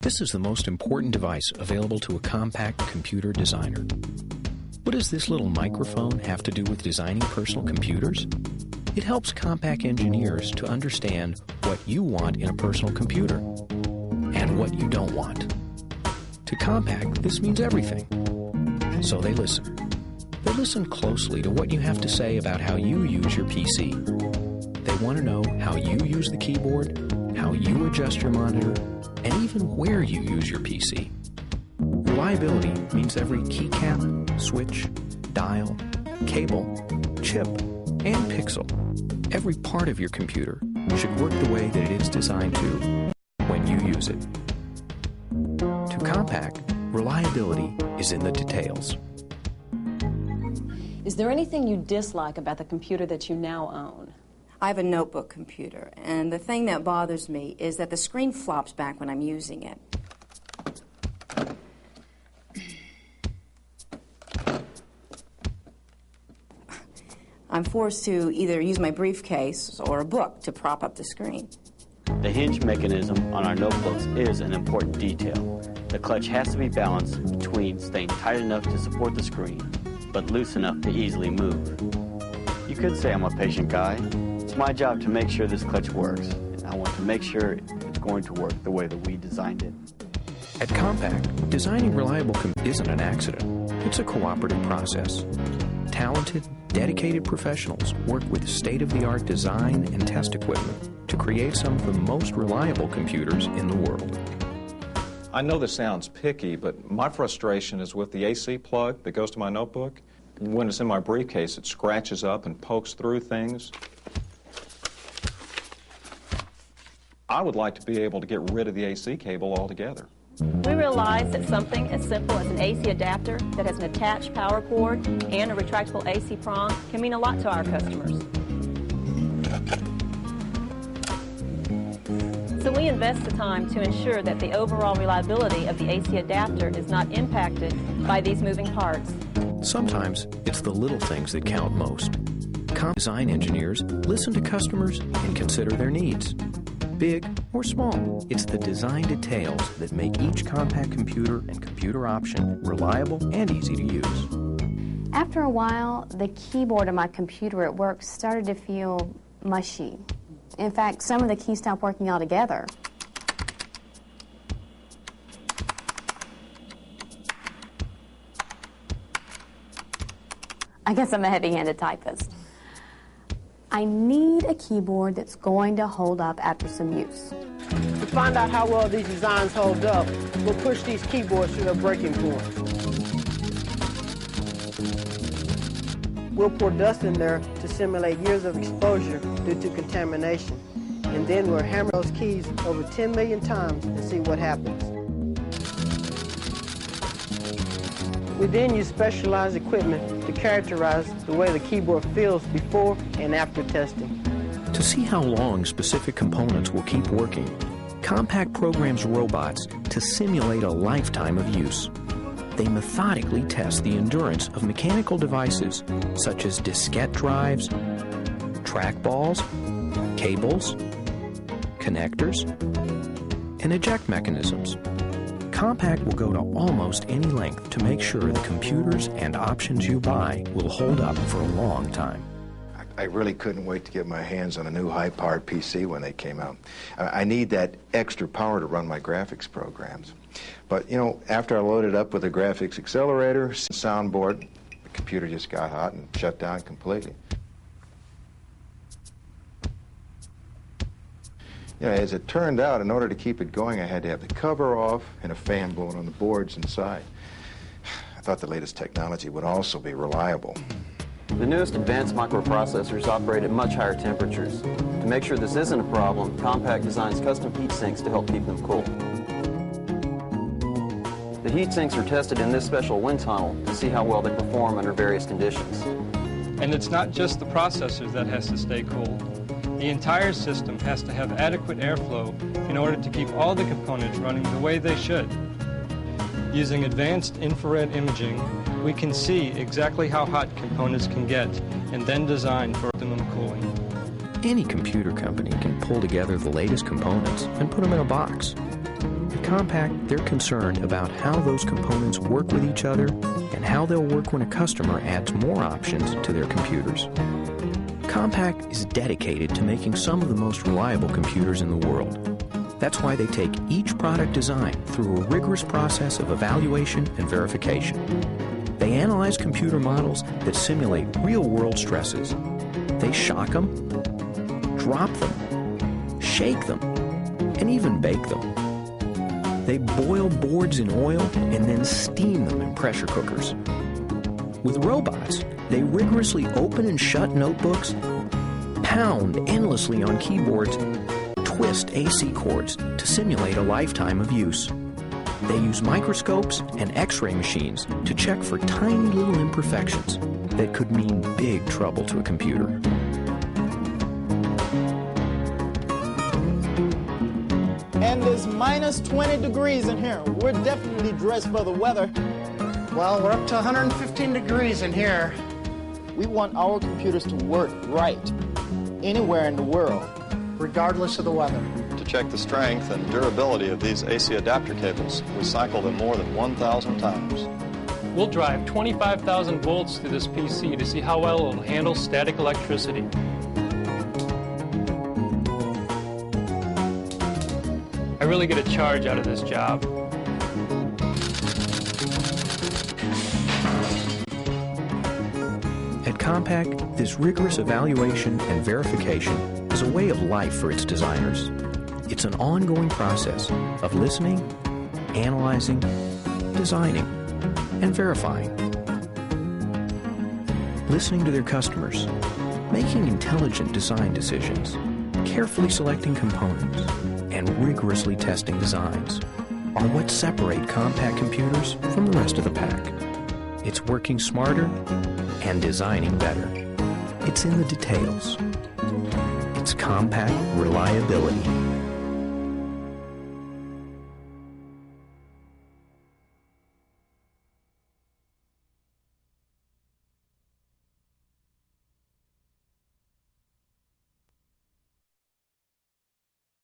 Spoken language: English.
This is the most important device available to a compact computer designer. What does this little microphone have to do with designing personal computers? It helps compact engineers to understand what you want in a personal computer and what you don't want. To compact, this means everything. So they listen. They listen closely to what you have to say about how you use your PC. They want to know how you use the keyboard, how you adjust your monitor, and even where you use your PC. Reliability means every keycap, switch, dial, cable, chip, and pixel. Every part of your computer should work the way that it is designed to when you use it. To compact, reliability is in the details. Is there anything you dislike about the computer that you now own? I have a notebook computer, and the thing that bothers me is that the screen flops back when I'm using it. I'm forced to either use my briefcase or a book to prop up the screen. The hinge mechanism on our notebooks is an important detail. The clutch has to be balanced between staying tight enough to support the screen, but loose enough to easily move. You could say I'm a patient guy. It's my job to make sure this clutch works, and I want to make sure it's going to work the way that we designed it. At Compact, designing reliable isn't an accident. It's a cooperative process. Talented, dedicated professionals work with state-of-the-art design and test equipment to create some of the most reliable computers in the world. I know this sounds picky, but my frustration is with the AC plug that goes to my notebook. When it's in my briefcase, it scratches up and pokes through things. I would like to be able to get rid of the AC cable altogether. We realize that something as simple as an AC adapter that has an attached power cord and a retractable AC prong can mean a lot to our customers. So we invest the time to ensure that the overall reliability of the AC adapter is not impacted by these moving parts. Sometimes it's the little things that count most. Design engineers listen to customers and consider their needs. Big or small, it's the design details that make each compact computer and computer option reliable and easy to use. After a while, the keyboard on my computer at work started to feel mushy. In fact, some of the keys stopped working altogether. I guess I'm a heavy-handed typist. I need a keyboard that's going to hold up after some use. To find out how well these designs hold up, we'll push these keyboards to their breaking point. We'll pour dust in there to simulate years of exposure due to contamination. And then we'll hammer those keys over 10 million times and see what happens. We then use specialized equipment to characterize the way the keyboard feels before and after testing. To see how long specific components will keep working, Compact programs robots to simulate a lifetime of use. They methodically test the endurance of mechanical devices such as diskette drives, trackballs, cables, connectors, and eject mechanisms. Compact will go to almost any length to make sure the computers and options you buy will hold up for a long time. I really couldn't wait to get my hands on a new high-powered PC when they came out. I need that extra power to run my graphics programs. But, you know, after I loaded up with a graphics accelerator, soundboard, the computer just got hot and shut down completely. You know, as it turned out, in order to keep it going, I had to have the cover off and a fan blowing on the boards inside. I thought the latest technology would also be reliable. The newest advanced microprocessors operate at much higher temperatures. To make sure this isn't a problem, Compact designs custom heat sinks to help keep them cool. The heat sinks are tested in this special wind tunnel to see how well they perform under various conditions. And it's not just the processor that has to stay cool. The entire system has to have adequate airflow in order to keep all the components running the way they should. Using advanced infrared imaging, we can see exactly how hot components can get and then design for optimum cooling. Any computer company can pull together the latest components and put them in a box. At Compaq, they're concerned about how those components work with each other and how they'll work when a customer adds more options to their computers. Compaq is dedicated to making some of the most reliable computers in the world. That's why they take each product design through a rigorous process of evaluation and verification. They analyze computer models that simulate real-world stresses. They shock them, drop them, shake them, and even bake them. They boil boards in oil and then steam them in pressure cookers. With robots, they rigorously open and shut notebooks, pound endlessly on keyboards, twist AC cords to simulate a lifetime of use. They use microscopes and X-ray machines to check for tiny little imperfections that could mean big trouble to a computer. And it's minus 20 degrees in here. We're definitely dressed for the weather. Well, we're up to 115 degrees in here. We want our computers to work right anywhere in the world, regardless of the weather. To check the strength and durability of these AC adapter cables, we cycle them more than 1,000 times. We'll drive 25,000 volts through this PC to see how well it'll handle static electricity. I really get a charge out of this job. At Compaq, this rigorous evaluation and verification is a way of life for its designers. It's an ongoing process of listening, analyzing, designing, and verifying. Listening to their customers, making intelligent design decisions, carefully selecting components, and rigorously testing designs are what separate Compaq computers from the rest of the pack. It's working smarter and designing better. It's in the details. It's Compaq Reliability.